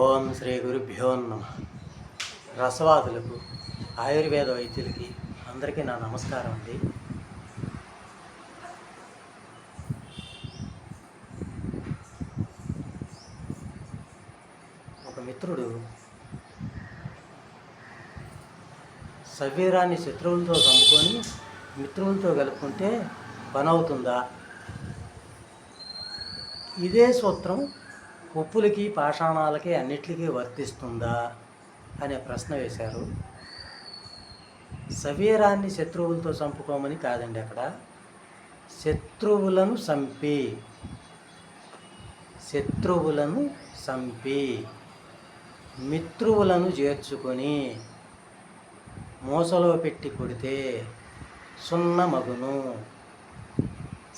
ఓం శ్రీ గురుభ్యో నమః. రసవాదులకు, ఆయుర్వేద వైద్యులకి అందరికీ నా నమస్కారం అండి. ఒక మిత్రుడు శరీరాన్ని శత్రువులతో చంపుకొని మిత్రులతో కలుపుకుంటే పని అవుతుందా? ఇదే సూత్రం ఉప్పులకి, పాషాణాలకి అన్నిటికీ వర్తిస్తుందా అనే ప్రశ్న వేశారు. శరీరాన్ని శత్రువులతో చంపుకోమని కాదండి, అక్కడ శత్రువులను చంపి మిత్రువులను చేర్చుకొని మూసలో పెట్టి కొడితే సున్నమగును.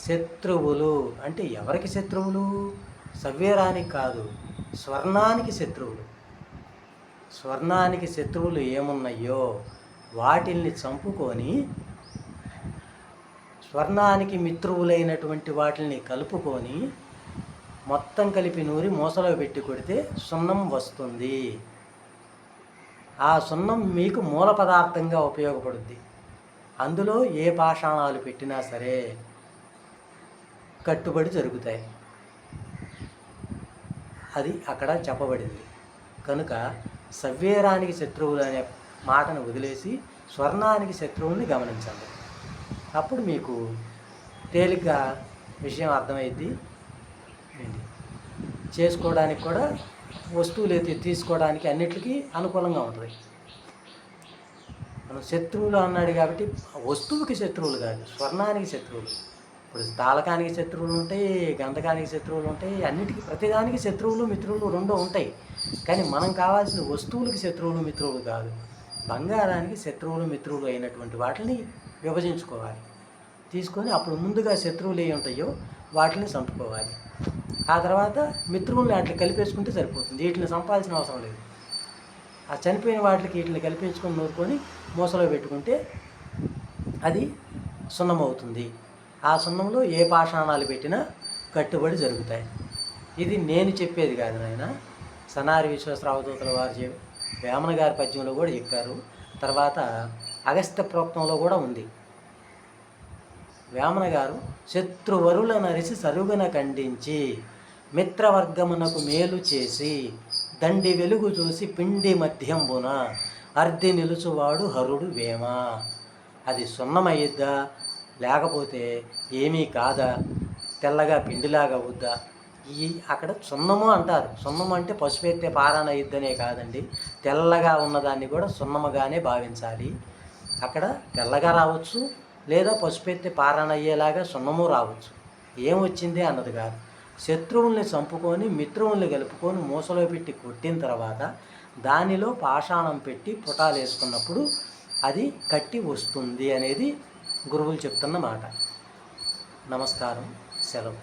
శత్రువులు అంటే ఎవరికి శత్రువులు? శరీరానికి కాదు, స్వర్ణానికి శత్రువులు. స్వర్ణానికి శత్రువులు ఏమున్నాయో వాటిల్ని చంపుకొని స్వర్ణానికి మిత్రువులైనటువంటి వాటిని కలుపుకొని మొత్తం కలిపి నూరి మూసలో పెట్టి కొడితే సున్నం వస్తుంది. ఆ సున్నం మీకు మూల పదార్థంగా ఉపయోగపడుద్ది. అందులో ఏ పాషాణాలు పెట్టినా సరే కట్టుబడి జరుగుతాయి. అది అక్కడ చెప్పబడింది. కనుక శరీరానికి శత్రువులు అనే మాటను వదిలేసి స్వర్ణానికి శత్రువుల్ని గమనించండి. అప్పుడు మీకు తేలిగ్గా విషయం అర్థమైద్ది. చేసుకోవడానికి కూడా వస్తువులు తీసుకోవడానికి అన్నిటికీ అనుకూలంగా ఉంటుంది. మనం శత్రువులు అన్నాడు కాబట్టి వస్తువుకి శత్రువులు కాదు, స్వర్ణానికి శత్రువులు. ఇప్పుడు తాళకానికి శత్రువులు ఉంటాయి, గంధకానికి శత్రువులు ఉంటాయి, అన్నిటికీ ప్రతిదానికి శత్రువులు మిత్రువులు రెండూ ఉంటాయి. కానీ మనం కావాల్సిన వస్తువులకి శత్రువులు మిత్రువులు కాదు, బంగారానికి శత్రువులు మిత్రువులు అయినటువంటి వాటిని విభజించుకోవాలి. తీసుకొని అప్పుడు ముందుగా శత్రువులు ఏ ఉంటాయో వాటిని చంపుకోవాలి. ఆ తర్వాత మిత్రువుల్ని వాటిని కలిపేసుకుంటే సరిపోతుంది. వీటిని చంపాల్సిన అవసరం లేదు. ఆ చనిపోయిన వాటికి వీటిని కలిపేసుకొని నూరుకొని మూసలో పెట్టుకుంటే అది సున్నం అవుతుంది. ఆ సున్నంలో ఏ పాషాణాలు పెట్టినా కట్టుబడి జరుగుతాయి. ఇది నేను చెప్పేది కాదు నాయన, సనారి విశ్వేశ్వరావధూతల వారు వేమన గారి పద్యంలో కూడా చెప్పారు. తర్వాత అగస్త్య ప్రోక్తంలో కూడా ఉంది. వేమన గారు శత్రువరుల నరిసి సరుగున ఖండించి మిత్రవర్గమునకు మేలు చేసి దండి వెలుగు చూసి పిండి మధ్యంబున అర్ధి నిలుచువాడు హరుడు వేమ. అది సున్నమయ్యిద్దా లేకపోతే ఏమీ కాదా, తెల్లగా పిండిలాగా అవుద్దా? అక్కడ సున్నము అంటారు. సున్నము అంటే పసుపు ఎత్తే పారాయణ అయ్యిద్దనే కాదండి, తెల్లగా ఉన్నదాన్ని కూడా సున్నముగానే భావించాలి. అక్కడ తెల్లగా రావచ్చు, లేదా పసుపు ఎత్తే పారాయణ అయ్యేలాగా సున్నము రావచ్చు. ఏమొచ్చింది అన్నది కాదు. శత్రువుల్ని చంపుకొని మిత్రువుల్ని కలుపుకొని మూసలో పెట్టి కొట్టిన తర్వాత దానిలో పాషాణం పెట్టి పుటాలు వేసుకున్నప్పుడు అది కట్టి వస్తుంది అనేది గురువులు చెప్తున్న మాట. నమస్కారం, సెలవు.